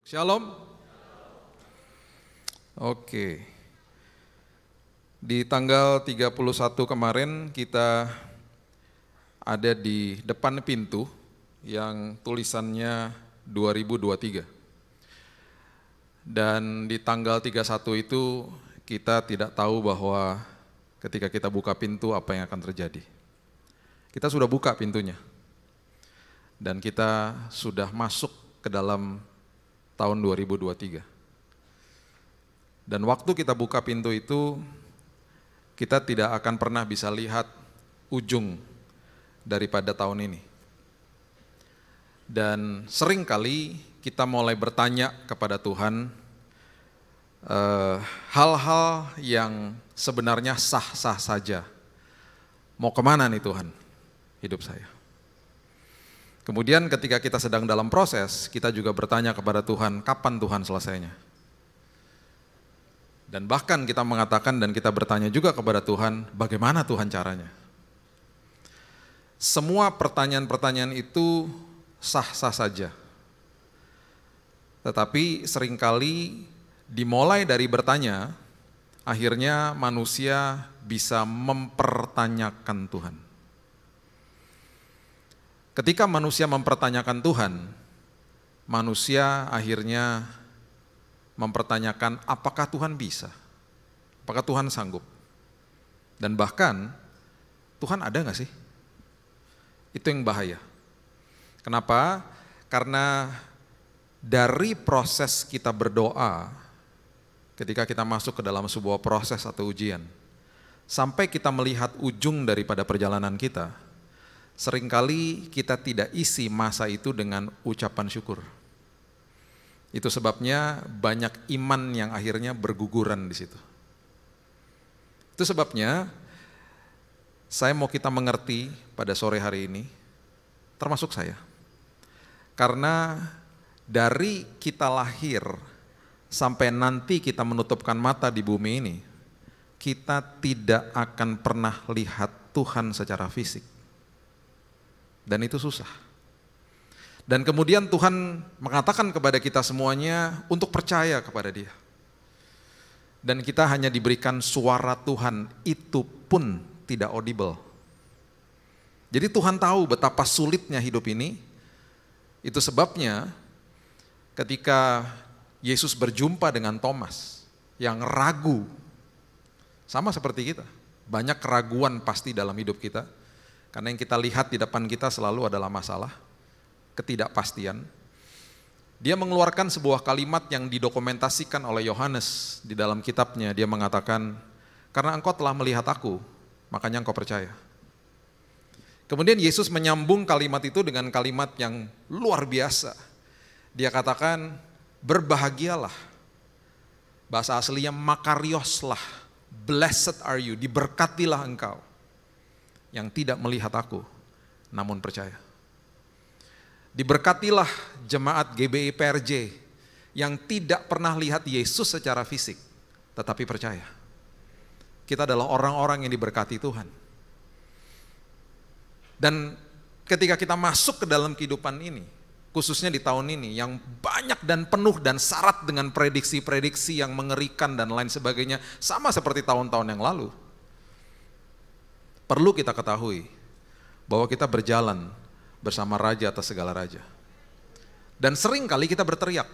Shalom. Oke. Di tanggal 31 kemarin kita ada di depan pintu yang tulisannya 2023. Dan di tanggal 31 itu kita tidak tahu bahwa ketika kita buka pintu apa yang akan terjadi. Kita sudah buka pintunya. Dan kita sudah masuk ke dalam tahun 2023. Dan waktu kita buka pintu itu, kita tidak akan pernah bisa lihat ujung daripada tahun ini. Dan seringkali kita mulai bertanya kepada Tuhan, hal-hal yang sebenarnya sah-sah saja. Mau kemana nih Tuhan hidup saya? Kemudian ketika kita sedang dalam proses, kita juga bertanya kepada Tuhan, kapan Tuhan selesainya? Dan bahkan kita mengatakan dan kita bertanya juga kepada Tuhan, bagaimana Tuhan caranya? Semua pertanyaan-pertanyaan itu sah-sah saja. Tetapi seringkali dimulai dari bertanya, akhirnya manusia bisa mempertanyakan Tuhan. Ketika manusia mempertanyakan Tuhan, manusia akhirnya mempertanyakan apakah Tuhan bisa, apakah Tuhan sanggup, dan bahkan Tuhan ada nggak sih? Itu yang bahaya. Kenapa? Karena dari proses kita berdoa, ketika kita masuk ke dalam sebuah proses atau ujian, sampai kita melihat ujung daripada perjalanan kita, seringkali kita tidak isi masa itu dengan ucapan syukur. Itu sebabnya banyak iman yang akhirnya berguguran di situ. Itu sebabnya saya mau kita mengerti pada sore hari ini, termasuk saya. Karena dari kita lahir sampai nanti kita menutupkan mata di bumi ini, kita tidak akan pernah lihat Tuhan secara fisik. Dan itu susah. Dan kemudian Tuhan mengatakan kepada kita semuanya untuk percaya kepada Dia. Dan kita hanya diberikan suara Tuhan, itu pun tidak audible. Jadi Tuhan tahu betapa sulitnya hidup ini. Itu sebabnya ketika Yesus berjumpa dengan Thomas yang ragu, sama seperti kita, banyak keraguan pasti dalam hidup kita. Karena yang kita lihat di depan kita selalu adalah masalah, ketidakpastian. Dia mengeluarkan sebuah kalimat yang didokumentasikan oleh Yohanes di dalam kitabnya. Dia mengatakan, karena engkau telah melihat aku, makanya engkau percaya. Kemudian Yesus menyambung kalimat itu dengan kalimat yang luar biasa. Dia katakan, berbahagialah. Bahasa aslinya makarioslah, blessed are you, diberkatilah engkau yang tidak melihat aku, namun percaya. Diberkatilah jemaat GBI PRJ yang tidak pernah lihat Yesus secara fisik, tetapi percaya. Kita adalah orang-orang yang diberkati Tuhan. Dan ketika kita masuk ke dalam kehidupan ini, khususnya di tahun ini, yang banyak dan penuh dan syarat dengan prediksi-prediksi yang mengerikan dan lain sebagainya, sama seperti tahun-tahun yang lalu, perlu kita ketahui bahwa kita berjalan bersama Raja atas segala raja. Dan sering kali kita berteriak,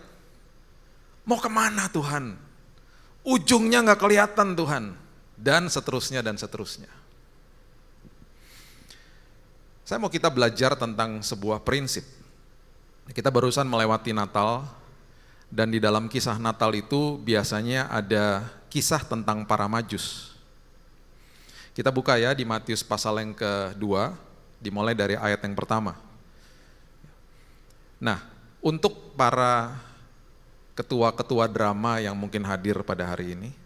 mau kemana Tuhan? Ujungnya gak kelihatan Tuhan. Dan seterusnya dan seterusnya. Saya mau kita belajar tentang sebuah prinsip. Kita barusan melewati Natal, dan di dalam kisah Natal itu biasanya ada kisah tentang para Majus. Kita buka ya di Matius pasal yang kedua, dimulai dari ayat yang pertama. Nah, untuk para ketua-ketua drama yang mungkin hadir pada hari ini,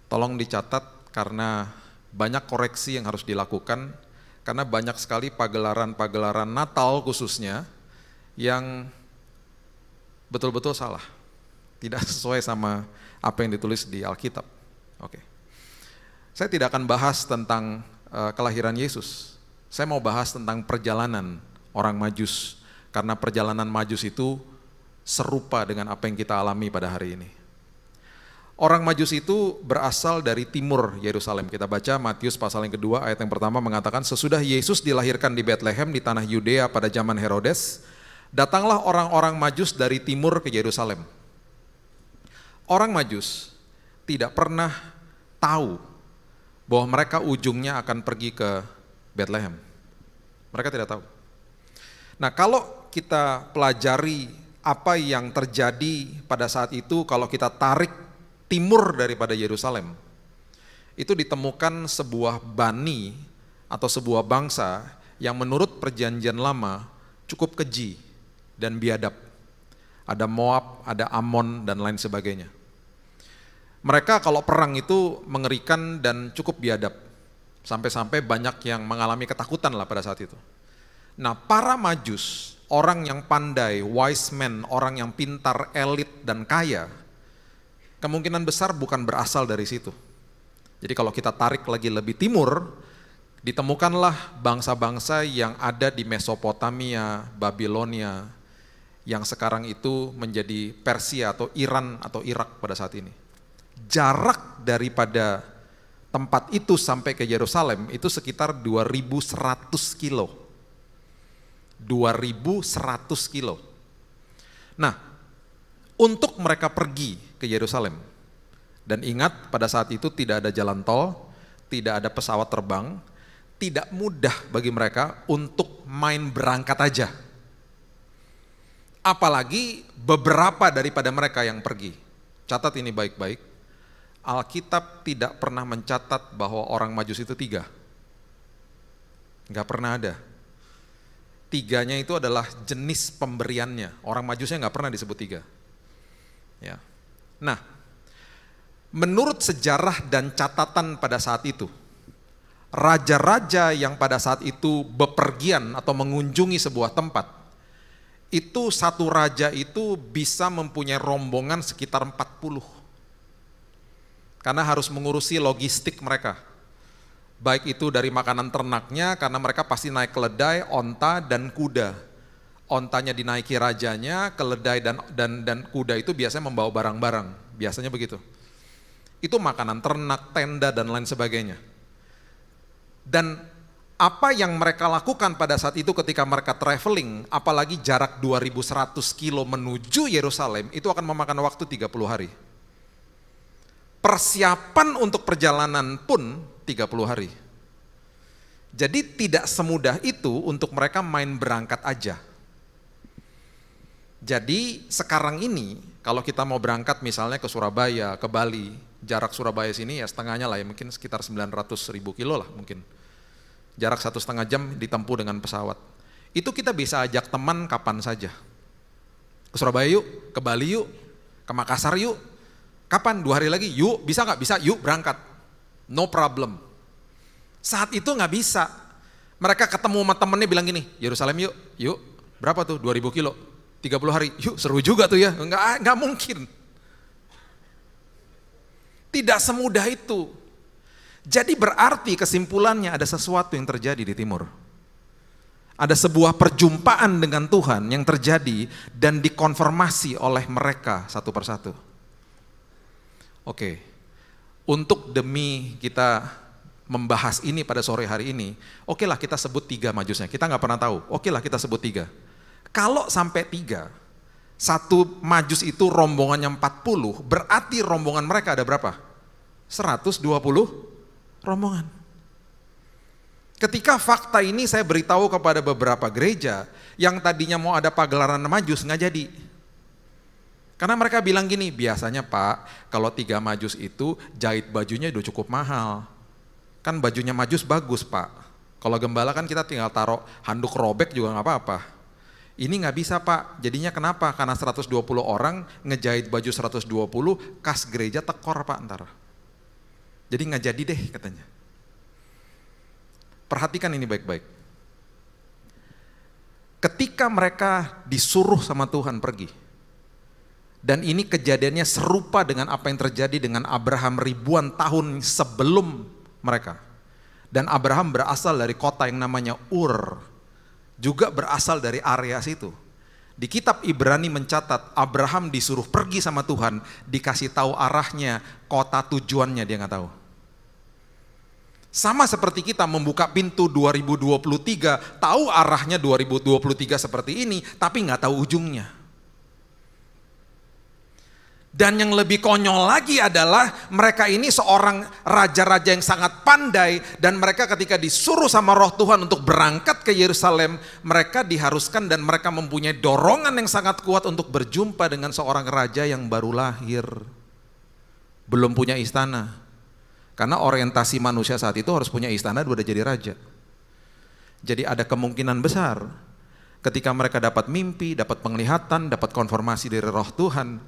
tolong dicatat karena banyak koreksi yang harus dilakukan, karena banyak sekali pagelaran-pagelaran Natal khususnya yang betul-betul salah, tidak sesuai sama apa yang ditulis di Alkitab. Oke. Saya tidak akan bahas tentang kelahiran Yesus. Saya mau bahas tentang perjalanan orang Majus. Karena perjalanan Majus itu serupa dengan apa yang kita alami pada hari ini. Orang Majus itu berasal dari timur Yerusalem. Kita baca Matius pasal yang kedua, ayat yang pertama mengatakan, sesudah Yesus dilahirkan di Betlehem di tanah Yudea pada zaman Herodes, datanglah orang-orang Majus dari timur ke Yerusalem. Orang Majus tidak pernah tahu bahwa mereka ujungnya akan pergi ke Betlehem. Mereka tidak tahu. Nah, kalau kita pelajari apa yang terjadi pada saat itu, kalau kita tarik timur daripada Yerusalem, itu ditemukan sebuah bani atau sebuah bangsa yang menurut perjanjian lama cukup keji dan biadab. Ada Moab, ada Amon, dan lain sebagainya. Mereka kalau perang itu mengerikan dan cukup biadab. Sampai-sampai banyak yang mengalami ketakutan lah pada saat itu. Nah, para Majus, orang yang pandai, wise men, orang yang pintar, elit, dan kaya, kemungkinan besar bukan berasal dari situ. Jadi kalau kita tarik lagi lebih timur, ditemukanlah bangsa-bangsa yang ada di Mesopotamia, Babilonia, yang sekarang itu menjadi Persia atau Iran atau Irak pada saat ini. Jarak daripada tempat itu sampai ke Yerusalem itu sekitar 2.100 kilo. 2.100 kilo. Nah, untuk mereka pergi ke Yerusalem, dan ingat pada saat itu tidak ada jalan tol, tidak ada pesawat terbang, tidak mudah bagi mereka untuk main berangkat aja. Apalagi beberapa daripada mereka yang pergi. Catat ini baik-baik, Alkitab tidak pernah mencatat bahwa orang Majus itu 3. Enggak pernah ada. 3-nya itu adalah jenis pemberiannya. Orang Majusnya enggak pernah disebut 3. Ya. Nah, menurut sejarah dan catatan pada saat itu, raja-raja yang pada saat itu bepergian atau mengunjungi sebuah tempat, itu satu raja itu bisa mempunyai rombongan sekitar 40. Karena harus mengurusi logistik mereka. Baik itu dari makanan ternaknya, karena mereka pasti naik keledai, onta, dan kuda. Ontanya dinaiki rajanya, keledai dan kuda itu biasanya membawa barang-barang, biasanya begitu. Itu makanan ternak, tenda, dan lain sebagainya. Dan apa yang mereka lakukan pada saat itu ketika mereka traveling, apalagi jarak 2.100 kilo menuju Yerusalem, itu akan memakan waktu 30 hari. Persiapan untuk perjalanan pun 30 hari. Jadi tidak semudah itu untuk mereka main berangkat aja. Jadi sekarang ini kalau kita mau berangkat misalnya ke Surabaya, ke Bali, jarak Surabaya sini ya setengahnya lah ya, mungkin sekitar 900.000 kilo lah mungkin. Jarak 1,5 jam ditempuh dengan pesawat. Itu kita bisa ajak teman kapan saja. Ke Surabaya yuk, ke Bali yuk, ke Makassar yuk. Kapan? 2 hari lagi? Yuk, bisa nggak? Bisa, yuk berangkat. No problem. Saat itu nggak bisa. Mereka ketemu sama temennya bilang gini, Yerusalem yuk, yuk. Berapa tuh? 2.000 kilo. 30 hari, yuk seru juga tuh ya. Nggak mungkin. Tidak semudah itu. Jadi berarti kesimpulannya ada sesuatu yang terjadi di timur. Ada sebuah perjumpaan dengan Tuhan yang terjadi dan dikonfirmasi oleh mereka satu persatu. Oke, untuk demi kita membahas ini pada sore hari ini, okelah kita sebut 3 Majusnya. Kita nggak pernah tahu, okelah kita sebut 3. Kalau sampai 3, satu Majus itu rombongannya 40, berarti rombongan mereka ada berapa? 120 rombongan. Ketika fakta ini saya beritahu kepada beberapa gereja yang tadinya mau ada pagelaran Majus, nggak jadi. Karena mereka bilang gini, biasanya Pak, kalau 3 Majus itu jahit bajunya udah cukup mahal. Kan bajunya Majus bagus Pak. Kalau gembala kan kita tinggal taruh handuk robek juga nggak apa-apa. Ini nggak bisa Pak, jadinya kenapa? Karena 120 orang ngejahit baju 120, kas gereja tekor Pak ntar. Jadi nggak jadi deh katanya. Perhatikan ini baik-baik. Ketika mereka disuruh sama Tuhan pergi, dan ini kejadiannya serupa dengan apa yang terjadi dengan Abraham ribuan tahun sebelum mereka. Dan Abraham berasal dari kota yang namanya Ur, juga berasal dari area situ. Di kitab Ibrani mencatat Abraham disuruh pergi sama Tuhan, dikasih tahu arahnya, kota tujuannya dia nggak tahu. Sama seperti kita membuka pintu 2023, tahu arahnya 2023 seperti ini, tapi nggak tahu ujungnya. Dan yang lebih konyol lagi adalah mereka ini seorang raja-raja yang sangat pandai, dan mereka ketika disuruh sama Roh Tuhan untuk berangkat ke Yerusalem, mereka diharuskan dan mereka mempunyai dorongan yang sangat kuat untuk berjumpa dengan seorang raja yang baru lahir, belum punya istana. Karena orientasi manusia saat itu harus punya istana udah jadi raja. Jadi ada kemungkinan besar ketika mereka dapat mimpi, dapat penglihatan, dapat konfirmasi dari Roh Tuhan,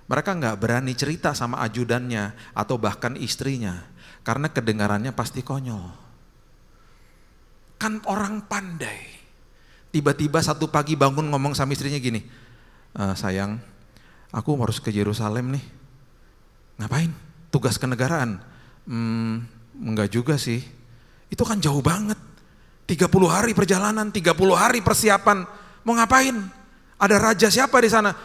mereka nggak berani cerita sama ajudannya atau bahkan istrinya, karena kedengarannya pasti konyol. Kan orang pandai. Tiba-tiba satu pagi bangun ngomong sama istrinya gini, sayang, aku harus ke Yerusalem nih. Ngapain? Tugas kenegaraan? Enggak juga sih. Itu kan jauh banget. 30 hari perjalanan, 30 hari persiapan. Mau ngapain? Ada raja siapa di sana?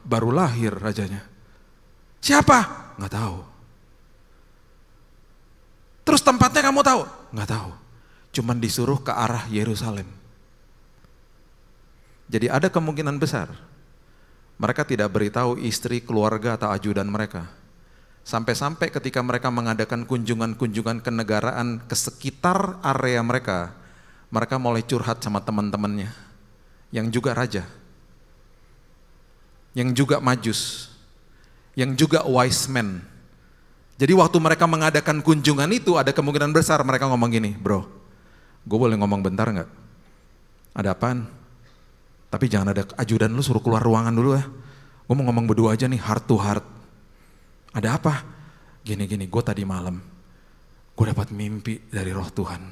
Baru lahir rajanya. Siapa? Nggak tahu. Terus tempatnya kamu tahu? Nggak tahu. Cuman disuruh ke arah Yerusalem. Jadi ada kemungkinan besar mereka tidak beritahu istri, keluarga atau ajudan mereka. Sampai-sampai ketika mereka mengadakan kunjungan-kunjungan kenegaraan ke sekitar area mereka, mereka mulai curhat sama teman-temannya yang juga raja, yang juga majus, yang juga wise man. Jadi waktu mereka mengadakan kunjungan itu, ada kemungkinan besar mereka ngomong gini, bro, gue boleh ngomong bentar gak? Ada apaan? Tapi jangan ada ajudan lu, suruh keluar ruangan dulu ya. Gue mau ngomong berdua aja nih, heart to heart. Ada apa? Gini-gini, gue tadi malam, gue dapat mimpi dari Roh Tuhan.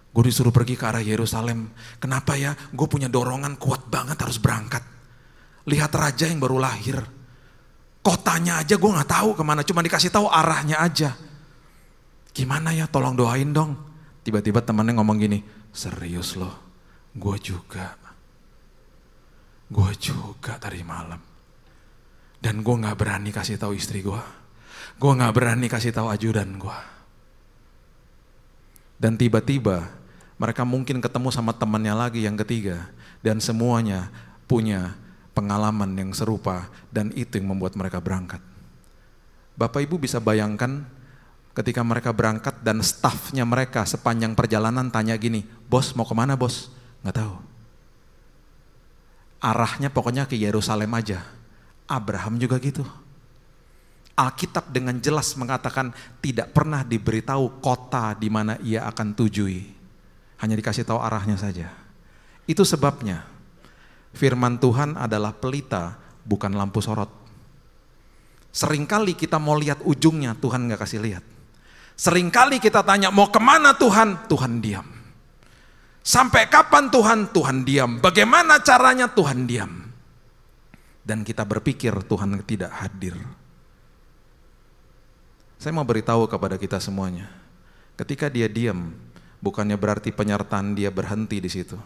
Gue disuruh pergi ke arah Yerusalem. Kenapa ya? Gue punya dorongan kuat banget harus berangkat. Lihat raja yang baru lahir, kotanya aja gue nggak tahu kemana, cuma dikasih tahu arahnya aja. Gimana ya, tolong doain dong. Tiba-tiba temannya ngomong gini, serius loh, gue juga tadi malam. Dan gue nggak berani kasih tahu istri gue nggak berani kasih tahu ajudan gue. Dan tiba-tiba mereka mungkin ketemu sama temannya lagi yang ketiga, dan semuanya punya pengalaman yang serupa, dan itu yang membuat mereka berangkat. Bapak Ibu bisa bayangkan ketika mereka berangkat dan stafnya mereka sepanjang perjalanan tanya gini, bos mau kemana bos? Nggak tahu. Arahnya pokoknya ke Yerusalem aja. Abraham juga gitu. Alkitab dengan jelas mengatakan tidak pernah diberitahu kota di mana ia akan tujui. Hanya dikasih tahu arahnya saja. Itu sebabnya firman Tuhan adalah pelita, bukan lampu sorot. Seringkali kita mau lihat ujungnya, Tuhan gak kasih lihat. Seringkali kita tanya mau kemana Tuhan, Tuhan diam. Sampai kapan Tuhan, Tuhan diam. Bagaimana caranya, Tuhan diam. Dan kita berpikir Tuhan tidak hadir. Saya mau beritahu kepada kita semuanya, ketika dia diam, bukannya berarti penyertaan dia berhenti di situ.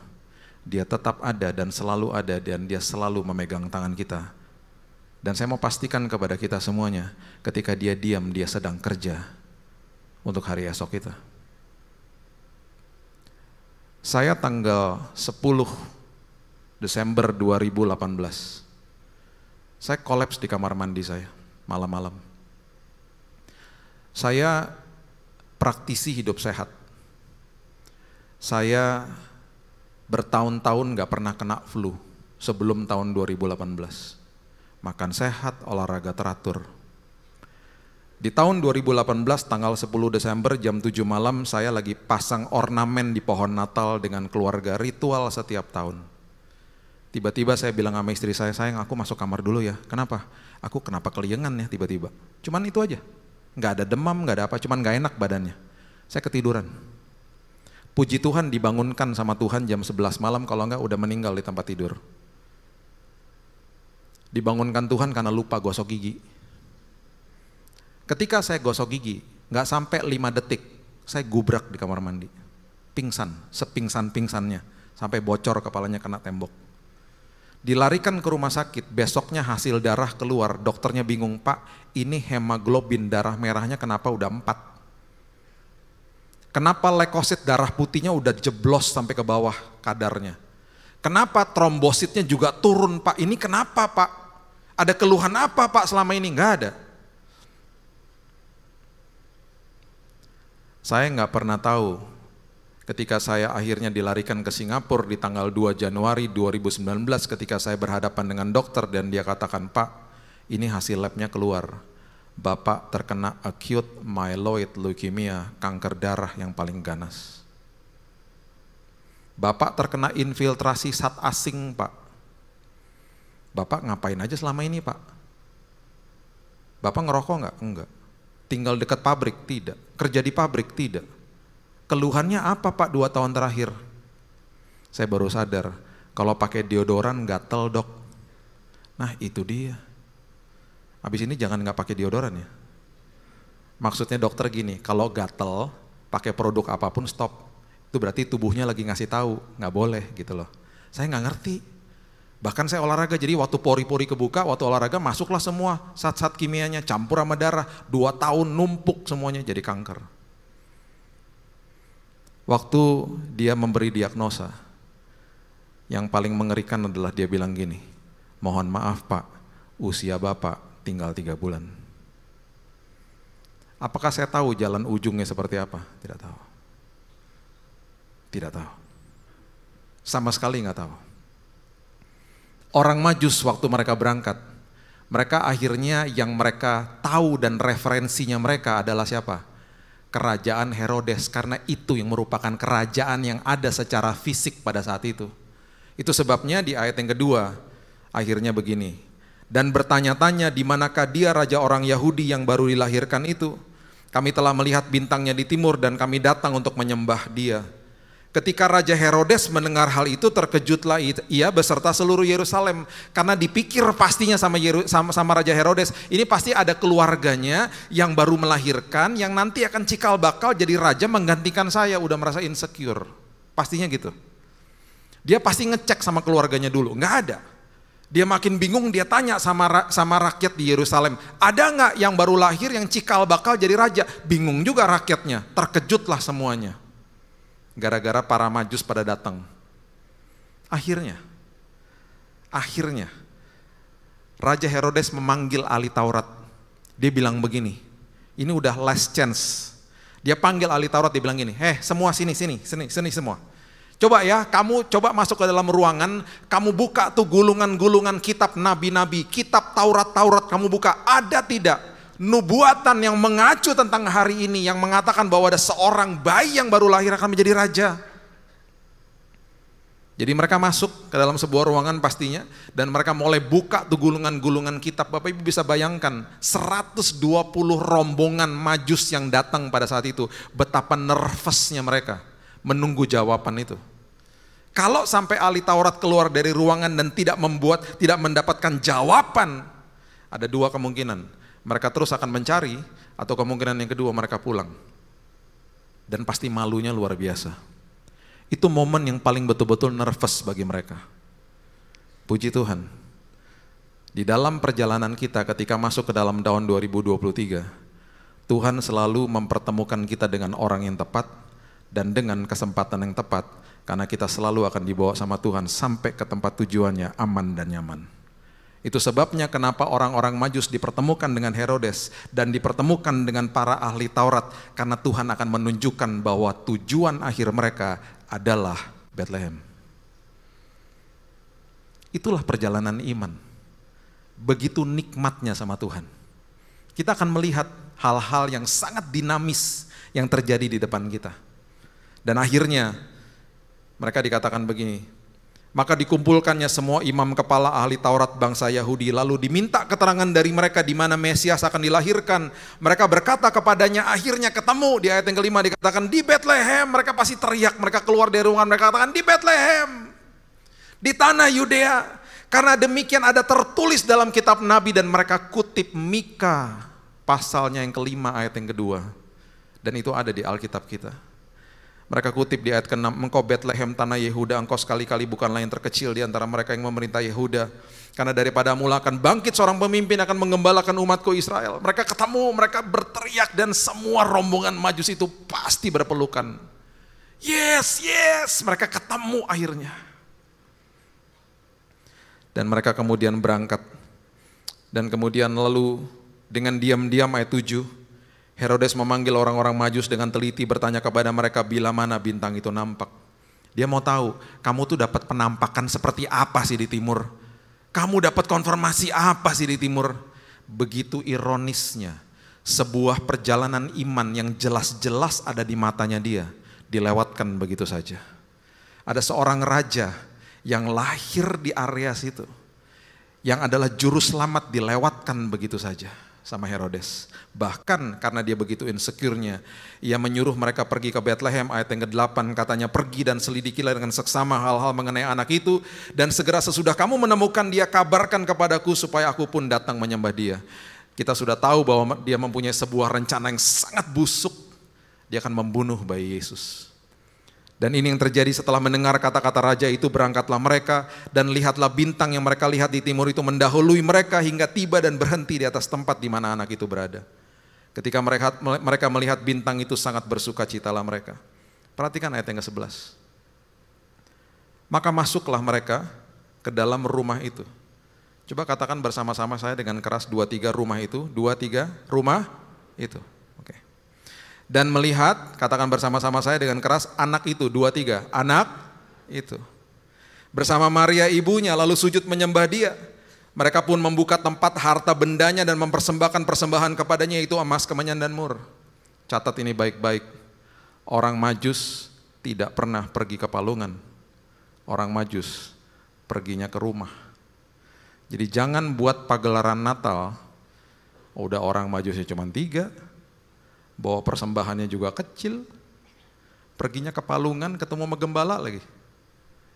Dia tetap ada dan selalu ada, dan dia selalu memegang tangan kita. Dan saya mau pastikan kepada kita semuanya, ketika dia diam, dia sedang kerja untuk hari esok kita. Saya tanggal 10 Desember 2018, saya kolaps di kamar mandi saya, malam-malam. Saya praktisi hidup sehat. Saya bertahun-tahun gak pernah kena flu sebelum tahun 2018. Makan sehat, olahraga teratur. Di tahun 2018 tanggal 10 Desember jam 7 malam saya lagi pasang ornamen di pohon Natal dengan keluarga, ritual setiap tahun. Tiba-tiba saya bilang sama istri saya, sayang aku masuk kamar dulu ya. Kenapa? Aku kenapa keliengan ya tiba-tiba. Cuman itu aja. Gak ada demam, gak ada apa, cuman gak enak badannya. Saya ketiduran. Puji Tuhan dibangunkan sama Tuhan jam 11 malam, kalau enggak udah meninggal di tempat tidur. Dibangunkan Tuhan karena lupa gosok gigi. Ketika saya gosok gigi, enggak sampai 5 detik, saya gubrak di kamar mandi. Pingsan, sepingsan-pingsannya. sampai bocor kepalanya kena tembok. Dilarikan ke rumah sakit, besoknya hasil darah keluar, dokternya bingung, Pak ini hemoglobin darah merahnya kenapa udah 4? Kenapa leukosit darah putihnya udah jeblos sampai ke bawah kadarnya? Kenapa trombositnya juga turun Pak? Ini kenapa Pak? Ada keluhan apa Pak selama ini? Enggak ada. Saya nggak pernah tahu ketika saya akhirnya dilarikan ke Singapura di tanggal 2 Januari 2019 ketika saya berhadapan dengan dokter dan dia katakan, Pak ini hasil labnya keluar. Bapak terkena acute myeloid leukemia, kanker darah yang paling ganas. Bapak terkena infiltrasi zat asing Pak. Bapak ngapain aja selama ini Pak? Bapak ngerokok nggak? Enggak. Tinggal dekat pabrik? Tidak. Kerja di pabrik? Tidak. Keluhannya apa Pak 2 tahun terakhir? Saya baru sadar, kalau pakai deodoran gatel dok. Nah itu dia. Habis ini jangan nggak pakai deodoran ya. Maksudnya dokter gini, kalau gatel pakai produk apapun stop. Itu berarti tubuhnya lagi ngasih tahu, nggak boleh gitu loh. Saya nggak ngerti. Bahkan saya olahraga, jadi waktu pori-pori kebuka, waktu olahraga masuklah semua zat-zat kimianya, campur sama darah, 2 tahun numpuk semuanya jadi kanker. Waktu dia memberi diagnosa, yang paling mengerikan adalah dia bilang gini, mohon maaf Pak, usia Bapak tinggal 3 bulan. Apakah saya tahu jalan ujungnya seperti apa? Tidak tahu. Tidak tahu. Sama sekali nggak tahu. Orang Majus waktu mereka berangkat, mereka akhirnya yang mereka tahu dan referensinya mereka adalah siapa? Kerajaan Herodes, karena itu yang merupakan kerajaan yang ada secara fisik pada saat itu. Itu sebabnya di ayat yang kedua, akhirnya begini, dan bertanya-tanya di manakah dia raja orang Yahudi yang baru dilahirkan itu? Kami telah melihat bintangnya di timur dan kami datang untuk menyembah dia. Ketika Raja Herodes mendengar hal itu, terkejutlah ia beserta seluruh Yerusalem, karena dipikir pastinya sama Raja Herodes, ini pasti ada keluarganya yang baru melahirkan, yang nanti akan cikal bakal jadi raja menggantikan saya, udah merasa insecure, pastinya gitu. Dia pasti ngecek sama keluarganya dulu, nggak ada. Dia makin bingung, dia tanya sama rakyat di Yerusalem, ada nggak yang baru lahir yang cikal bakal jadi raja? Bingung juga rakyatnya, terkejutlah semuanya. Gara-gara para Majus pada datang. Akhirnya Raja Herodes memanggil ahli Taurat. Dia bilang begini, ini udah last chance. Dia panggil ahli Taurat, dia bilang gini, semua sini semua. Coba ya, kamu coba masuk ke dalam ruangan, kamu buka tuh gulungan-gulungan kitab nabi-nabi, kitab Taurat kamu buka, ada tidak nubuatan yang mengacu tentang hari ini yang mengatakan bahwa ada seorang bayi yang baru lahir akan menjadi raja. Jadi mereka masuk ke dalam sebuah ruangan pastinya, dan mereka mulai buka tuh gulungan-gulungan kitab. Bapak Ibu bisa bayangkan 120 rombongan Majus yang datang pada saat itu, betapa nervousnya mereka menunggu jawaban itu. Kalau sampai ahli Taurat keluar dari ruangan dan tidak mendapatkan jawaban, ada 2 kemungkinan. Mereka terus akan mencari, atau kemungkinan yang kedua mereka pulang. Dan pasti malunya luar biasa. Itu momen yang paling betul-betul nervous bagi mereka. Puji Tuhan. Di dalam perjalanan kita ketika masuk ke dalam tahun 2023, Tuhan selalu mempertemukan kita dengan orang yang tepat dan dengan kesempatan yang tepat, karena kita selalu akan dibawa sama Tuhan sampai ke tempat tujuannya aman dan nyaman. Itu sebabnya kenapa orang-orang Majus dipertemukan dengan Herodes dan dipertemukan dengan para ahli Taurat, karena Tuhan akan menunjukkan bahwa tujuan akhir mereka adalah Bethlehem. Itulah perjalanan iman. Begitu nikmatnya sama Tuhan. Kita akan melihat hal-hal yang sangat dinamis yang terjadi di depan kita. Dan akhirnya mereka dikatakan begini, maka dikumpulkannya semua imam kepala ahli Taurat bangsa Yahudi, lalu diminta keterangan dari mereka di mana Mesias akan dilahirkan. Mereka berkata kepadanya, akhirnya ketemu. Di ayat yang kelima dikatakan di Bethlehem. Mereka pasti teriak, mereka keluar dari ruangan, mereka katakan di Bethlehem, di tanah Yudea. Karena demikian ada tertulis dalam kitab Nabi, dan mereka kutip Mika pasalnya yang kelima ayat yang kedua. Dan itu ada di Alkitab kita. Mereka kutip di ayat ke-6, engkau Betlehem tanah Yehuda, engkau sekali-kali bukanlah yang terkecil di antara mereka yang memerintah Yehuda. Karena daripada mula akan bangkit seorang pemimpin akan menggembalakan umatku Israel. Mereka ketemu, mereka berteriak dan semua rombongan Majus itu pasti berpelukan. Yes, yes, mereka ketemu akhirnya. Dan mereka kemudian berangkat. Dan kemudian lalu dengan diam-diam ayat 7, Herodes memanggil orang-orang Majus dengan teliti bertanya kepada mereka bila mana bintang itu nampak. Dia mau tahu, kamu tuh dapat penampakan seperti apa sih di timur? Kamu dapat konfirmasi apa sih di timur? Begitu ironisnya, sebuah perjalanan iman yang jelas-jelas ada di matanya dia, dilewatkan begitu saja. Ada seorang raja yang lahir di area situ, yang adalah juru selamat dilewatkan begitu saja sama Herodes. Bahkan karena dia begitu insecure-nya, ia menyuruh mereka pergi ke Bethlehem. Ayat yang ke-8 katanya, pergi dan selidikilah dengan seksama hal-hal mengenai anak itu, dan segera sesudah kamu menemukan dia, kabarkan kepadaku supaya aku pun datang menyembah dia. Kita sudah tahu bahwa dia mempunyai sebuah rencana yang sangat busuk. Dia akan membunuh bayi Yesus. Dan ini yang terjadi setelah mendengar kata-kata raja itu, berangkatlah mereka dan lihatlah bintang yang mereka lihat di timur itu mendahului mereka hingga tiba dan berhenti di atas tempat di mana anak itu berada. Ketika mereka melihat bintang itu sangat bersukacitalah mereka. Perhatikan ayat yang ke-11. Maka masuklah mereka ke dalam rumah itu. Coba katakan bersama-sama saya dengan keras 2-3 rumah itu, 2-3 rumah itu. Dan melihat, katakan bersama-sama saya dengan keras, anak itu, 2-3, anak itu. Bersama Maria ibunya lalu sujud menyembah dia. Mereka pun membuka tempat harta bendanya dan mempersembahkan persembahan kepadanya, yaitu emas, kemenyan dan mur. Catat ini baik-baik, orang Majus tidak pernah pergi ke palungan. Orang Majus perginya ke rumah. Jadi jangan buat pagelaran Natal, udah orang Majusnya cuma 3, bawa persembahannya juga kecil, perginya ke palungan ketemu sama gembala lagi.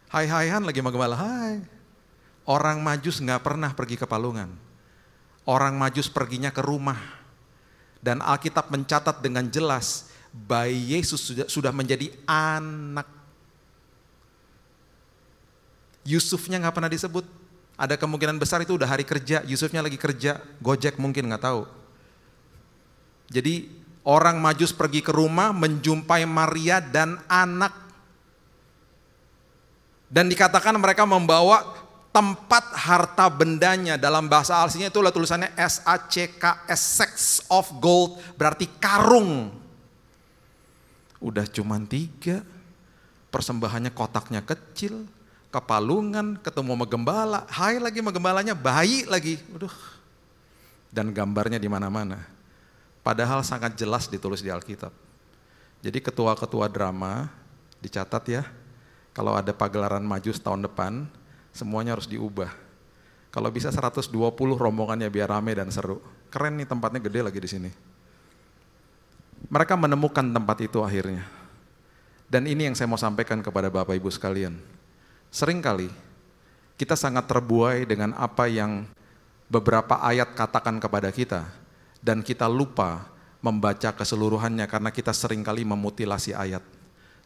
Hai-haian lagi sama gembala, hai. Orang Majus gak pernah pergi ke palungan. Orang Majus perginya ke rumah. Dan Alkitab mencatat dengan jelas, bayi Yesus sudah menjadi anak. Yusufnya gak pernah disebut. Ada kemungkinan besar itu udah hari kerja, Yusufnya lagi kerja, Gojek mungkin gak tahu. Jadi orang Majus pergi ke rumah menjumpai Maria dan anak. Dan dikatakan mereka membawa tempat harta bendanya. Dalam bahasa aslinya itu tulisannya S-A-C-K-S, sacks of gold, berarti karung. Udah cuman 3, persembahannya kotaknya kecil, kepalungan, ketemu sama gembala, hai lagi sama gembalanya, bayi lagi. Dan gambarnya di mana-mana. Padahal sangat jelas ditulis di Alkitab. Jadi ketua-ketua drama, dicatat ya, kalau ada pagelaran Majus tahun depan, semuanya harus diubah. Kalau bisa 120 rombongannya biar rame dan seru. Keren nih, tempatnya gede lagi di sini. Mereka menemukan tempat itu akhirnya. Dan ini yang saya mau sampaikan kepada Bapak Ibu sekalian. Seringkali kita sangat terbuai dengan apa yang beberapa ayat katakan kepada kita. Dan kita lupa membaca keseluruhannya karena kita seringkali memutilasi ayat.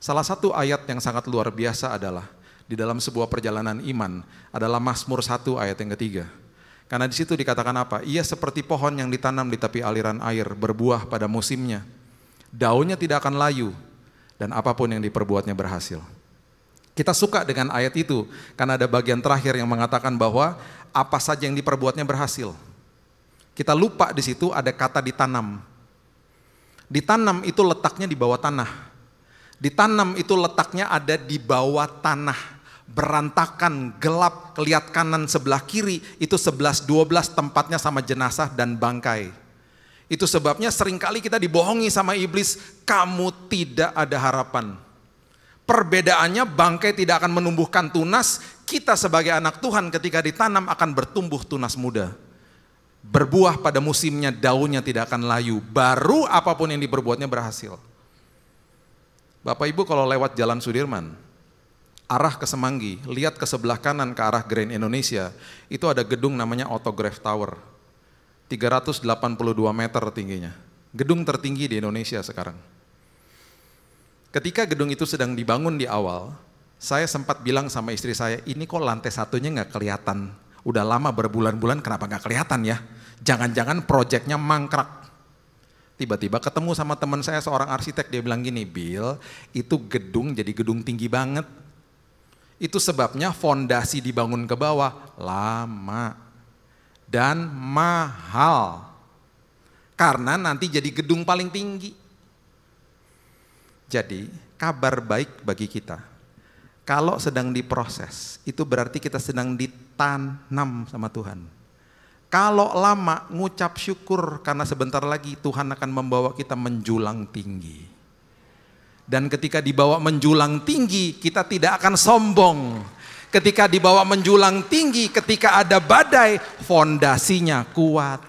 Salah satu ayat yang sangat luar biasa adalah di dalam sebuah perjalanan iman adalah Mazmur 1 ayat yang ketiga. Karena di situ dikatakan apa? Ia seperti pohon yang ditanam di tepi aliran air, berbuah pada musimnya. Daunnya tidak akan layu dan apapun yang diperbuatnya berhasil. Kita suka dengan ayat itu karena ada bagian terakhir yang mengatakan bahwa apa saja yang diperbuatnya berhasil. Kita lupa di situ ada kata ditanam. Ditanam itu letaknya di bawah tanah. Ditanam itu letaknya ada di bawah tanah. Berantakan, gelap, kelihat kanan sebelah kiri, itu 11-12 tempatnya sama jenazah dan bangkai. Itu sebabnya seringkali kita dibohongi sama iblis, kamu tidak ada harapan. Perbedaannya bangkai tidak akan menumbuhkan tunas, kita sebagai anak Tuhan ketika ditanam akan bertumbuh tunas muda. Berbuah pada musimnya, daunnya tidak akan layu, baru apapun yang diperbuatnya berhasil. Bapak Ibu kalau lewat Jalan Sudirman, arah ke Semanggi, lihat ke sebelah kanan ke arah Grand Indonesia, itu ada gedung namanya Autograph Tower. 382 meter tingginya. Gedung tertinggi di Indonesia sekarang. Ketika gedung itu sedang dibangun di awal, saya sempat bilang sama istri saya, ini kok lantai satunya nggak kelihatan. Udah lama berbulan-bulan kenapa nggak kelihatan ya? Jangan-jangan proyeknya mangkrak. Tiba-tiba ketemu sama teman saya seorang arsitek, dia bilang gini, Bill, itu gedung jadi gedung tinggi banget. Itu sebabnya fondasi dibangun ke bawah lama dan mahal. Karena nanti jadi gedung paling tinggi. Jadi kabar baik bagi kita, kalau sedang diproses, itu berarti kita sedang ditanam sama Tuhan. Kalau lama ngucap syukur karena sebentar lagi Tuhan akan membawa kita menjulang tinggi. Dan ketika dibawa menjulang tinggi, kita tidak akan sombong. Ketika dibawa menjulang tinggi, ketika ada badai, fondasinya kuat.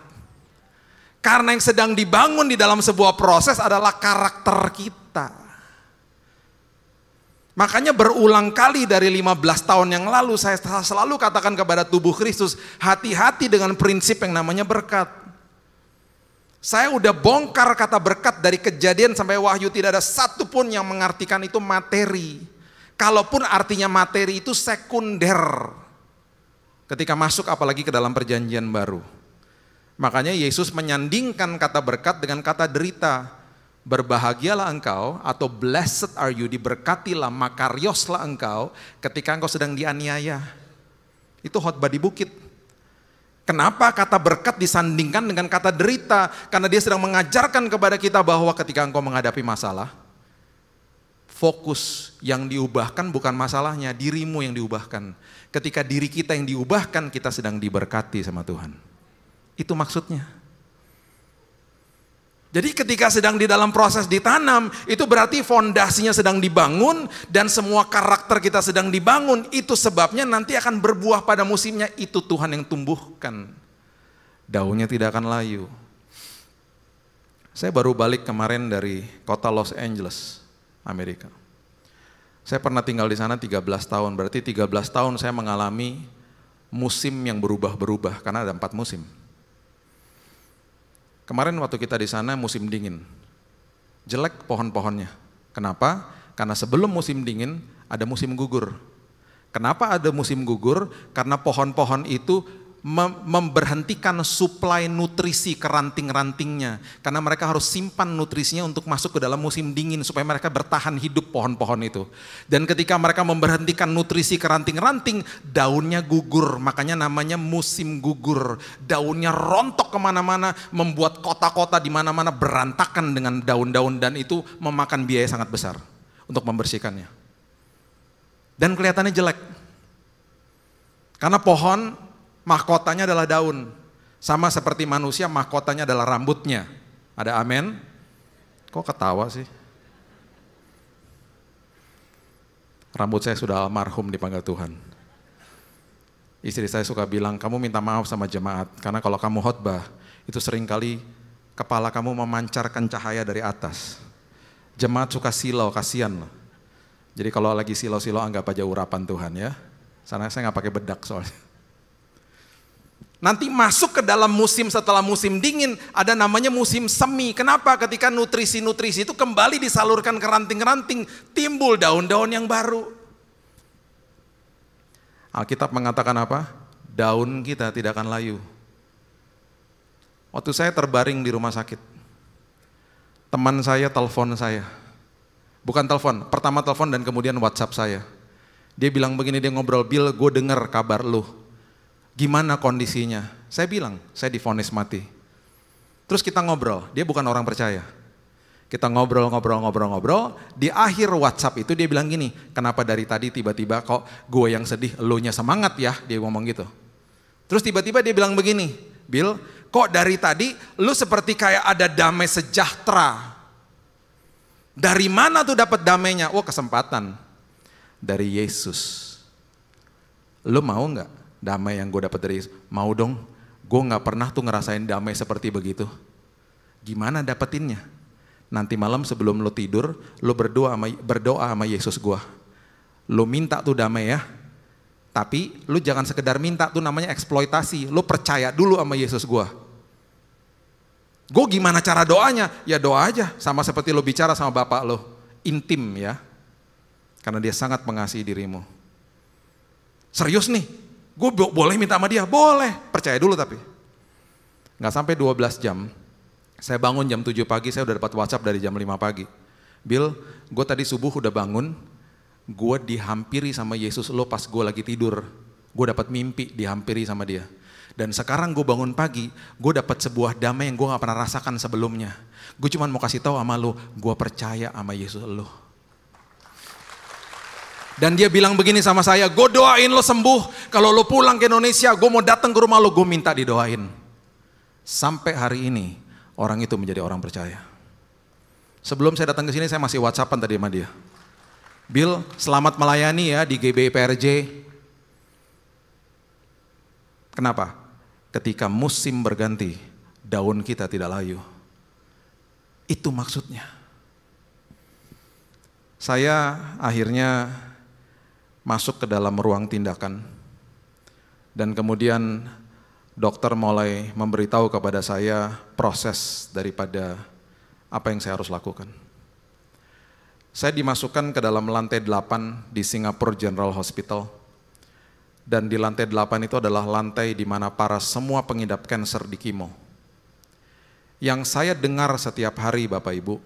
Karena yang sedang dibangun di dalam sebuah proses adalah karakter kita. Makanya berulang kali dari 15 tahun yang lalu saya selalu katakan kepada tubuh Kristus, hati-hati dengan prinsip yang namanya berkat. Saya udah bongkar kata berkat dari Kejadian sampai Wahyu, tidak ada satupun yang mengartikan itu materi. Kalaupun artinya materi itu sekunder. Ketika masuk apalagi ke dalam perjanjian baru. Makanya Yesus menyandingkan kata berkat dengan kata derita. Berbahagialah engkau atau blessed are you, diberkatilah, makarioslah engkau ketika engkau sedang dianiaya. Itu khotbah di bukit. Kenapa kata berkat disandingkan dengan kata derita? Karena dia sedang mengajarkan kepada kita bahwa ketika engkau menghadapi masalah, fokus yang diubahkan bukan masalahnya, dirimu yang diubahkan. Ketika diri kita yang diubahkan, kita sedang diberkati sama Tuhan. Itu maksudnya. Jadi ketika sedang di dalam proses ditanam, itu berarti fondasinya sedang dibangun dan semua karakter kita sedang dibangun. Itu sebabnya nanti akan berbuah pada musimnya, itu Tuhan yang tumbuhkan. Daunnya tidak akan layu. Saya baru balik kemarin dari kota Los Angeles, Amerika. Saya pernah tinggal di sana 13 tahun, berarti 13 tahun saya mengalami musim yang berubah-berubah, karena ada 4 musim. Kemarin waktu kita di sana musim dingin, jelek pohon-pohonnya. Kenapa? Karena sebelum musim dingin ada musim gugur. Kenapa ada musim gugur? Karena pohon-pohon itu memberhentikan suplai nutrisi ke ranting-rantingnya. Karena mereka harus simpan nutrisinya untuk masuk ke dalam musim dingin supaya mereka bertahan hidup pohon-pohon itu. Dan ketika mereka memberhentikan nutrisi ke ranting-ranting, daunnya gugur. Makanya namanya musim gugur. Daunnya rontok kemana-mana, membuat kota-kota di mana-mana berantakan dengan daun-daun, dan itu memakan biaya sangat besar untuk membersihkannya. Dan kelihatannya jelek. Karena pohon mahkotanya adalah daun. Sama seperti manusia, mahkotanya adalah rambutnya. Ada amin? Kok ketawa sih? Rambut saya sudah almarhum dipanggil Tuhan. Istri saya suka bilang, kamu minta maaf sama jemaat, karena kalau kamu khotbah, itu seringkali kepala kamu memancarkan cahaya dari atas. Jemaat suka silau, kasihan loh. Jadi kalau lagi silau-silau anggap aja urapan Tuhan ya. Sana saya nggak pakai bedak soalnya. Nanti masuk ke dalam musim setelah musim dingin, ada namanya musim semi. Kenapa? Ketika nutrisi-nutrisi itu kembali disalurkan ke ranting-ranting, timbul daun-daun yang baru. Alkitab mengatakan apa? Daun kita tidak akan layu. Waktu saya terbaring di rumah sakit, teman saya telepon saya. Bukan telepon, pertama telepon dan kemudian WhatsApp saya. Dia bilang begini, dia ngobrol, Bill, gue denger kabar lu. Gimana kondisinya? Saya bilang, saya divonis mati. Terus kita ngobrol, dia bukan orang percaya. Kita ngobrol, di akhir WhatsApp itu dia bilang gini, kenapa dari tadi tiba-tiba kok gue yang sedih, elunya semangat ya, dia ngomong gitu. Terus tiba-tiba dia bilang begini, Bill, kok dari tadi lu seperti kayak ada damai sejahtera. Dari mana tuh dapat damainya? Oh, kesempatan. Dari Yesus. Lu mau nggak? Damai yang gue dapat dari Yesus, mau dong. Gue gak pernah tuh ngerasain damai seperti begitu. Gimana dapetinnya? Nanti malam sebelum lo tidur, lo berdoa sama Yesus gue. Lo minta tuh damai ya. Tapi lo jangan sekedar minta, tuh namanya eksploitasi. Lo percaya dulu sama Yesus gue. Gue gimana cara doanya? Ya doa aja, sama seperti lo bicara sama bapak lo. intim ya, karena dia sangat mengasihi dirimu. Serius nih, gue boleh minta sama dia? Boleh, percaya dulu tapi. Nggak sampai 12 jam, saya bangun jam 7 pagi, saya udah dapat WhatsApp dari jam 5 pagi. Bill, gue tadi subuh udah bangun, gue dihampiri sama Yesus lo pas gue lagi tidur. Gue dapat mimpi dihampiri sama dia. Dan sekarang gue bangun pagi, gue dapat sebuah damai yang gue gak pernah rasakan sebelumnya. Gue cuma mau kasih tahu sama lo, gue percaya sama Yesus lo. Dan dia bilang begini sama saya, gue doain lo sembuh. Kalau lo pulang ke Indonesia, gue mau datang ke rumah lo, gue minta didoain. Sampai hari ini, orang itu menjadi orang percaya. Sebelum saya datang ke sini, saya masih WhatsAppan tadi sama dia. Bill, selamat melayani ya di GBI PRJ. Kenapa? Ketika musim berganti, daun kita tidak layu. Itu maksudnya. Saya akhirnya masuk ke dalam ruang tindakan. Dan kemudian dokter mulai memberitahu kepada saya proses daripada apa yang saya harus lakukan. Saya dimasukkan ke dalam lantai 8 di Singapore General Hospital. Dan di lantai 8 itu adalah lantai di mana para semua pengidap kanker di kimo. Yang saya dengar setiap hari Bapak Ibu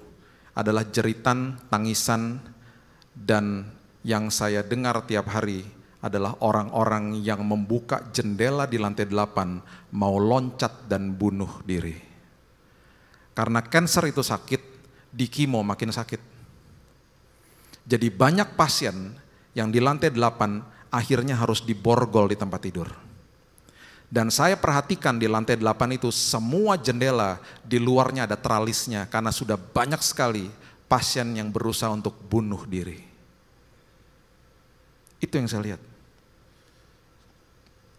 adalah jeritan, tangisan, dan yang saya dengar tiap hari adalah orang-orang yang membuka jendela di lantai 8 mau loncat dan bunuh diri. Karena kanker itu sakit, di kimo makin sakit. Jadi banyak pasien yang di lantai 8 akhirnya harus diborgol di tempat tidur. Dan saya perhatikan di lantai 8 itu semua jendela di luarnya ada tralisnya karena sudah banyak sekali pasien yang berusaha untuk bunuh diri. Itu yang saya lihat.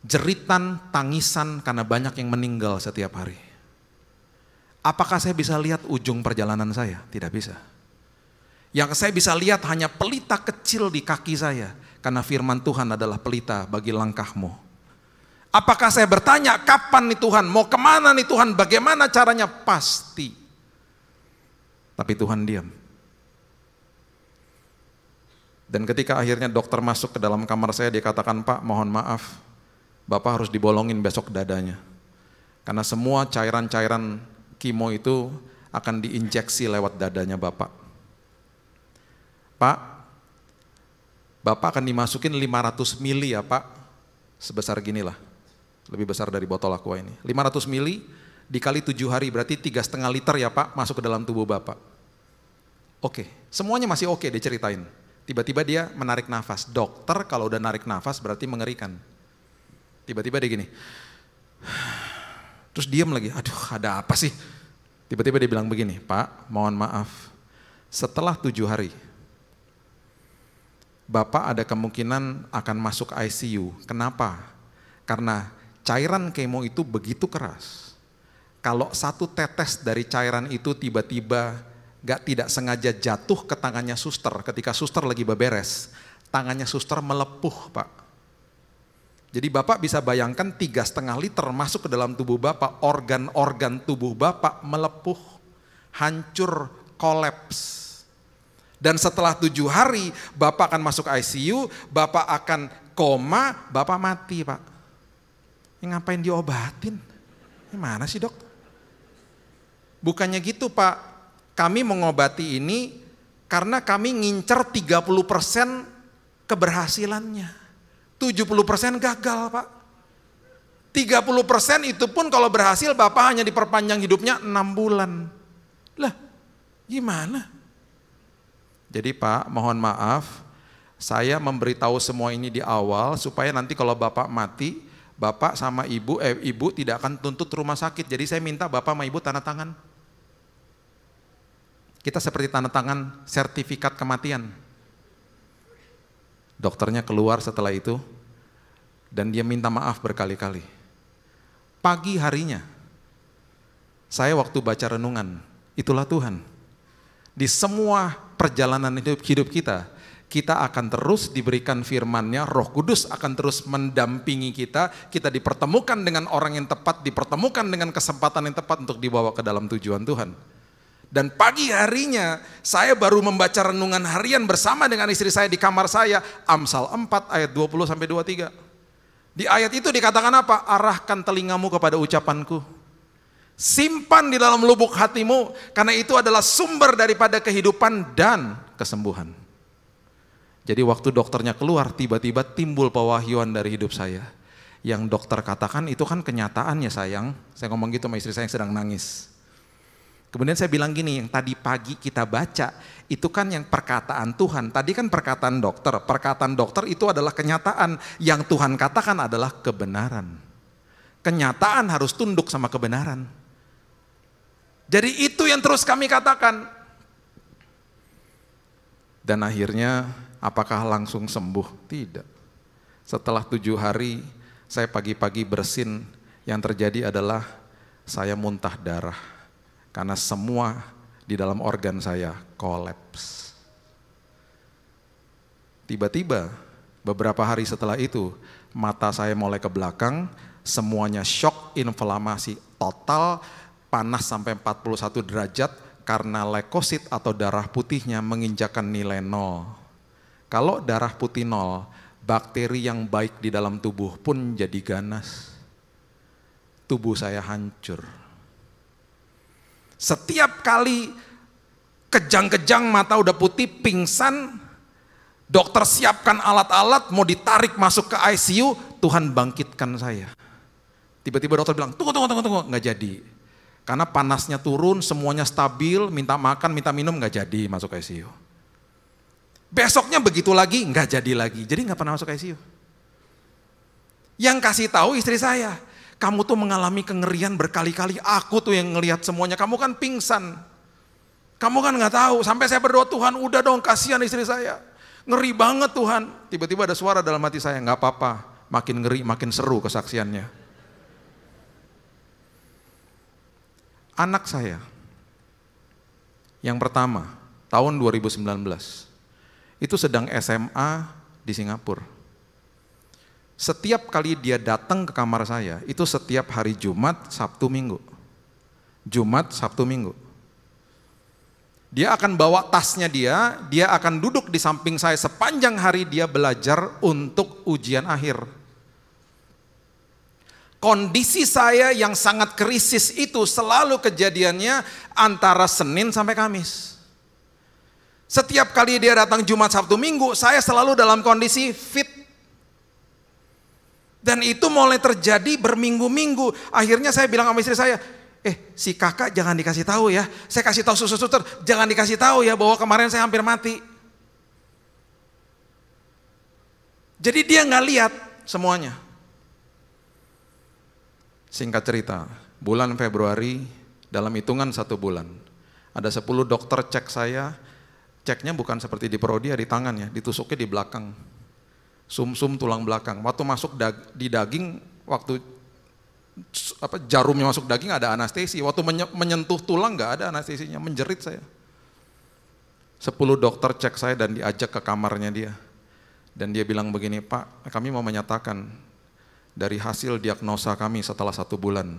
Jeritan, tangisan karena banyak yang meninggal setiap hari. Apakah saya bisa lihat ujung perjalanan saya? Tidak bisa. Yang saya bisa lihat hanya pelita kecil di kaki saya. Karena firman Tuhan adalah pelita bagi langkahmu. Apakah saya bertanya, kapan nih Tuhan? Mau kemana nih Tuhan? Bagaimana caranya? Pasti. Tapi Tuhan diam. Dan ketika akhirnya dokter masuk ke dalam kamar saya, dia katakan, Pak mohon maaf, Bapak harus dibolongin besok dadanya. Karena semua cairan-cairan kimo itu akan diinjeksi lewat dadanya Bapak. Pak, Bapak akan dimasukin 500 mili ya Pak, sebesar ginilah, lebih besar dari botol aqua ini. 500 mili dikali 7 hari berarti 3,5 liter ya Pak masuk ke dalam tubuh Bapak. Oke, semuanya masih oke dia ceritain. Tiba-tiba dia menarik nafas. Dokter kalau udah narik nafas berarti mengerikan. Tiba-tiba dia gini. Terus diam lagi. Aduh, ada apa sih? Tiba-tiba dia bilang begini, Pak, mohon maaf. Setelah 7 hari, Bapak ada kemungkinan akan masuk ICU. Kenapa? Karena cairan kemo itu begitu keras. Kalau satu tetes dari cairan itu tiba-tiba tidak sengaja jatuh ke tangannya suster, ketika suster lagi beberes, tangannya suster melepuh Pak. Jadi Bapak bisa bayangkan 3,5 liter masuk ke dalam tubuh Bapak, organ-organ tubuh Bapak melepuh, hancur, kolaps. Dan setelah 7 hari Bapak akan masuk ICU, Bapak akan koma, Bapak mati Pak. Ini ngapain diobatin? Ini mana sih dok? Bukannya gitu Pak. Kami mengobati ini karena kami ngincer 30% keberhasilannya. 70% gagal Pak. 30% itu pun kalau berhasil Bapak hanya diperpanjang hidupnya 6 bulan. Lah gimana? Jadi Pak mohon maaf, saya memberitahu semua ini di awal supaya nanti kalau Bapak mati, Bapak sama Ibu tidak akan tuntut rumah sakit. Jadi saya minta Bapak sama Ibu tanda tangan. Kita seperti tanda tangan sertifikat kematian. Dokternya keluar setelah itu dan dia minta maaf berkali-kali. Pagi harinya, saya waktu baca renungan, itulah Tuhan. Di semua perjalanan hidup kita, kita akan terus diberikan firman-Nya, Roh Kudus akan terus mendampingi kita dipertemukan dengan orang yang tepat, dipertemukan dengan kesempatan yang tepat untuk dibawa ke dalam tujuan Tuhan. Dan pagi harinya saya baru membaca renungan harian bersama dengan istri saya di kamar saya, Amsal 4 ayat 20 sampai 23. Di ayat itu dikatakan apa? Arahkan telingamu kepada ucapanku. Simpan di dalam lubuk hatimu, karena itu adalah sumber daripada kehidupan dan kesembuhan. Jadi waktu dokternya keluar, tiba-tiba timbul pewahyuan dari hidup saya. Yang dokter katakan itu kan kenyataannya sayang. Saya ngomong gitu sama istri saya yang sedang nangis. Kemudian saya bilang gini, yang tadi pagi kita baca, itu kan yang perkataan Tuhan. Tadi kan perkataan dokter itu adalah kenyataan. Yang Tuhan katakan adalah kebenaran. Kenyataan harus tunduk sama kebenaran. Jadi itu yang terus kami katakan. Dan akhirnya apakah langsung sembuh? Tidak. Setelah 7 hari saya pagi-pagi bersin, yang terjadi adalah saya muntah darah. Karena semua di dalam organ saya kolaps. Tiba-tiba beberapa hari setelah itu mata saya mulai ke belakang, semuanya shock, inflamasi total, panas sampai 41 derajat karena leukosit atau darah putihnya menginjakkan nilai 0. Kalau darah putih 0, bakteri yang baik di dalam tubuh pun jadi ganas. Tubuh saya hancur. Setiap kali kejang-kejang mata udah putih, pingsan, dokter siapkan alat-alat, mau ditarik masuk ke ICU, Tuhan bangkitkan saya. Tiba-tiba dokter bilang, tunggu, nggak jadi. Karena panasnya turun, semuanya stabil, minta makan, minta minum, nggak jadi masuk ICU. Besoknya begitu lagi, nggak jadi lagi. Jadi nggak pernah masuk ICU. Yang kasih tahu istri saya, kamu tuh mengalami kengerian berkali-kali, aku tuh yang ngelihat semuanya, kamu kan pingsan. Kamu kan nggak tahu, sampai saya berdoa, Tuhan udah dong kasihan istri saya. Ngeri banget Tuhan. Tiba-tiba ada suara dalam hati saya, nggak apa-apa, makin ngeri, makin seru kesaksiannya. Anak saya, yang pertama, tahun 2019, itu sedang SMA di Singapura. Setiap kali dia datang ke kamar saya, itu setiap hari Jumat, Sabtu, Minggu. Jumat, Sabtu, Minggu. Dia akan bawa tasnya dia akan duduk di samping saya sepanjang hari dia belajar untuk ujian akhir. Kondisi saya yang sangat krisis itu selalu kejadiannya antara Senin sampai Kamis. Setiap kali dia datang Jumat, Sabtu, Minggu, saya selalu dalam kondisi fit. Dan itu mulai terjadi berminggu-minggu. Akhirnya saya bilang sama istri saya, si kakak jangan dikasih tahu ya. Saya kasih tahu suster, jangan dikasih tahu ya bahwa kemarin saya hampir mati. Jadi dia nggak lihat semuanya. Singkat cerita, bulan Februari, dalam hitungan 1 bulan, ada 10 dokter cek saya. Ceknya bukan seperti di Prodia di tangannya, ditusuknya di belakang. Sumsum tulang belakang. Waktu masuk di daging, waktu jarumnya masuk daging ada anestesi. Waktu menyentuh tulang nggak ada anestesinya, menjerit saya. 10 dokter cek saya dan diajak ke kamarnya dia. Dan dia bilang begini, Pak, kami mau menyatakan dari hasil diagnosa kami setelah 1 bulan,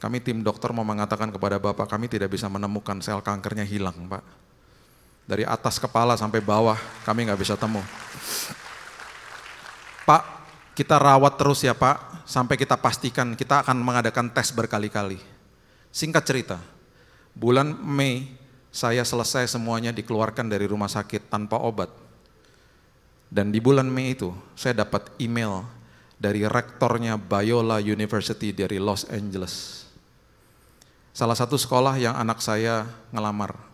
kami tim dokter mau mengatakan kepada Bapak, kami tidak bisa menemukan sel kankernya hilang, Pak. Dari atas kepala sampai bawah kami nggak bisa temu. Pak, kita rawat terus ya Pak, sampai kita pastikan, kita akan mengadakan tes berkali-kali. Singkat cerita, bulan Mei saya selesai semuanya dikeluarkan dari rumah sakit tanpa obat. Dan di bulan Mei itu saya dapat email dari rektornya Biola University dari Los Angeles. Salah satu sekolah yang anak saya ngelamar.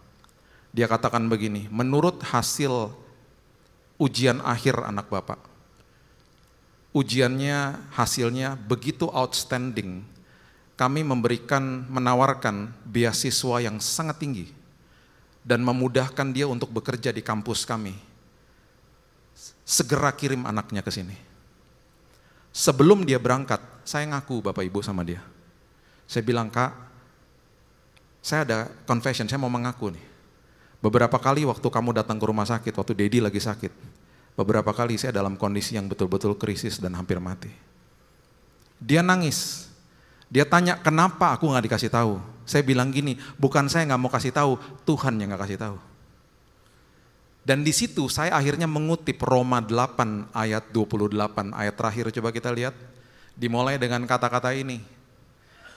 Dia katakan begini, menurut hasil ujian akhir anak Bapak, ujiannya, hasilnya begitu outstanding. Kami menawarkan beasiswa yang sangat tinggi dan memudahkan dia untuk bekerja di kampus kami. Segera kirim anaknya ke sini. Sebelum dia berangkat, saya ngaku Bapak Ibu sama dia. Saya bilang, Kak, saya ada confession, saya mau mengaku nih. Beberapa kali waktu kamu datang ke rumah sakit, waktu Dedi lagi sakit, beberapa kali saya dalam kondisi yang betul-betul krisis dan hampir mati. Dia nangis. Dia tanya, kenapa aku gak dikasih tahu? Saya bilang gini, bukan saya nggak mau kasih tahu, Tuhan yang nggak kasih tahu. Dan di situ saya akhirnya mengutip Roma 8 ayat 28, ayat terakhir, coba kita lihat. Dimulai dengan kata-kata ini.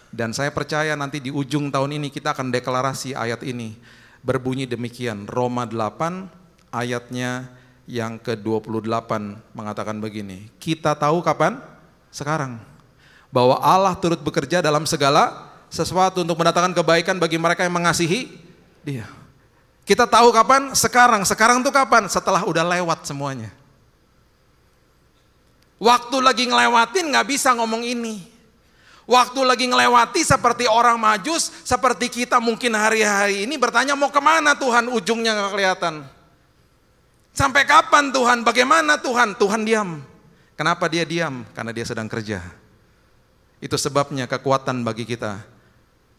Dan saya percaya nanti di ujung tahun ini kita akan deklarasi ayat ini. Berbunyi demikian, Roma 8 ayatnya yang ke-28 mengatakan begini. Kita tahu kapan? Sekarang. Bahwa Allah turut bekerja dalam segala sesuatu untuk mendatangkan kebaikan bagi mereka yang mengasihi Dia. Kita tahu kapan? Sekarang. Sekarang tuh kapan? Setelah udah lewat semuanya. Waktu lagi ngelewatin gak bisa ngomong ini. Waktu lagi ngelewati seperti orang Majus, seperti kita mungkin hari-hari ini bertanya mau kemana Tuhan, ujungnya gak kelihatan. Sampai kapan Tuhan, bagaimana Tuhan? Tuhan diam. Kenapa dia diam? Karena dia sedang kerja. Itu sebabnya kekuatan bagi kita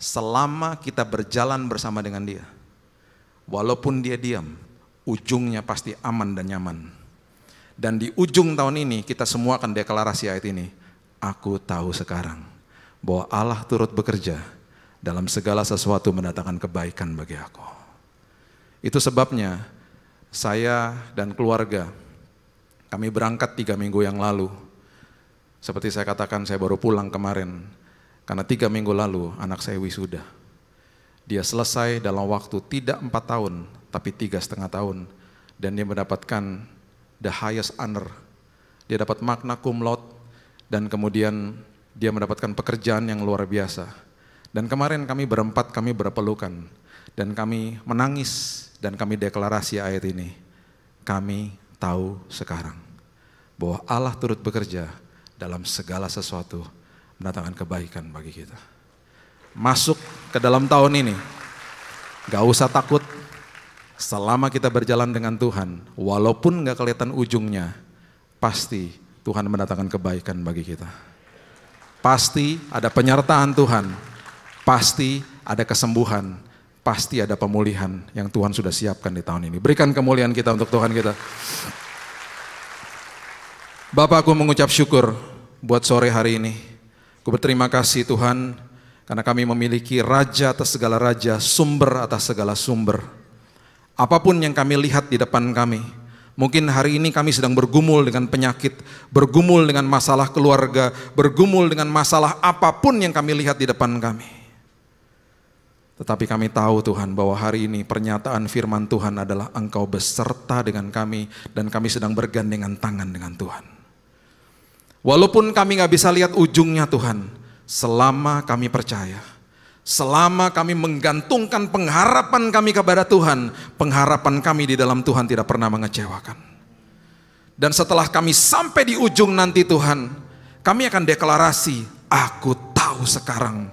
selama kita berjalan bersama dengan Dia. Walaupun Dia diam, ujungnya pasti aman dan nyaman. Dan di ujung tahun ini kita semua akan deklarasi ayat ini. Aku tahu sekarang bahwa Allah turut bekerja dalam segala sesuatu mendatangkan kebaikan bagi aku. Itu sebabnya saya dan keluarga, kami berangkat 3 minggu yang lalu. Seperti saya katakan, saya baru pulang kemarin. Karena 3 minggu lalu anak saya wisuda. Dia selesai dalam waktu tidak 4 tahun, tapi 3,5 tahun. Dan dia mendapatkan the highest honor. Dia dapat magna cum laude, dan kemudian dia mendapatkan pekerjaan yang luar biasa. Dan kemarin kami berempat, kami berpelukan. Dan kami menangis, dan kami deklarasi ayat ini. Kami tahu sekarang bahwa Allah turut bekerja dalam segala sesuatu mendatangkan kebaikan bagi kita. Masuk ke dalam tahun ini, gak usah takut. Selama kita berjalan dengan Tuhan, walaupun gak kelihatan ujungnya, pasti Tuhan mendatangkan kebaikan bagi kita. Pasti ada penyertaan Tuhan, pasti ada kesembuhan, pasti ada pemulihan yang Tuhan sudah siapkan di tahun ini. Berikan kemuliaan kita untuk Tuhan kita. Bapak, aku mengucap syukur buat sore hari ini. Aku berterima kasih Tuhan, karena kami memiliki Raja atas segala raja, sumber atas segala sumber. Apapun yang kami lihat di depan kami, mungkin hari ini kami sedang bergumul dengan penyakit, bergumul dengan masalah keluarga, bergumul dengan masalah apapun yang kami lihat di depan kami. Tetapi kami tahu Tuhan bahwa hari ini pernyataan firman Tuhan adalah Engkau beserta dengan kami dan kami sedang bergandengan tangan dengan Tuhan. Walaupun kami gak bisa lihat ujungnya Tuhan, selama kami percaya, selama kami menggantungkan pengharapan kami kepada Tuhan, pengharapan kami di dalam Tuhan tidak pernah mengecewakan. Dan setelah kami sampai di ujung nanti Tuhan, kami akan deklarasi, aku tahu sekarang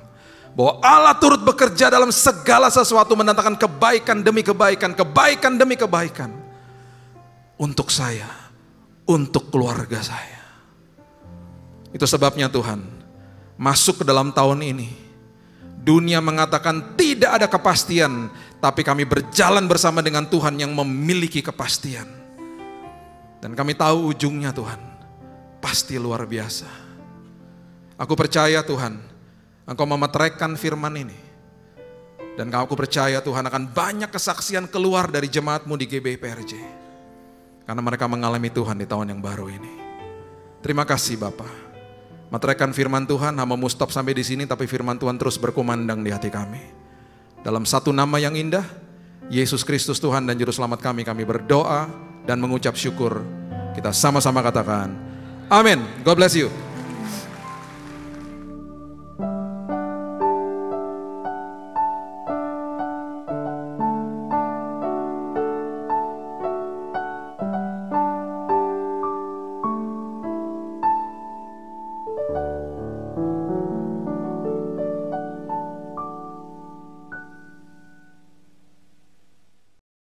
bahwa Allah turut bekerja dalam segala sesuatu mendatangkan kebaikan demi kebaikan, kebaikan demi kebaikan. Untuk saya, untuk keluarga saya. Itu sebabnya Tuhan, masuk ke dalam tahun ini, dunia mengatakan tidak ada kepastian, tapi kami berjalan bersama dengan Tuhan yang memiliki kepastian. Dan kami tahu ujungnya Tuhan, pasti luar biasa. Aku percaya Tuhan, Engkau memeteraikan firman ini. Dan aku percaya Tuhan akan banyak kesaksian keluar dari jemaat-Mu di GBI PRJ. Karena mereka mengalami Tuhan di tahun yang baru ini. Terima kasih Bapak. Meteraikan firman Tuhan, hamba-Mu stop sampai di sini, tapi firman Tuhan terus berkumandang di hati kami. Dalam satu nama yang indah, Yesus Kristus Tuhan dan Juru Selamat kami berdoa dan mengucap syukur. Kita sama-sama katakan, amin. God bless you.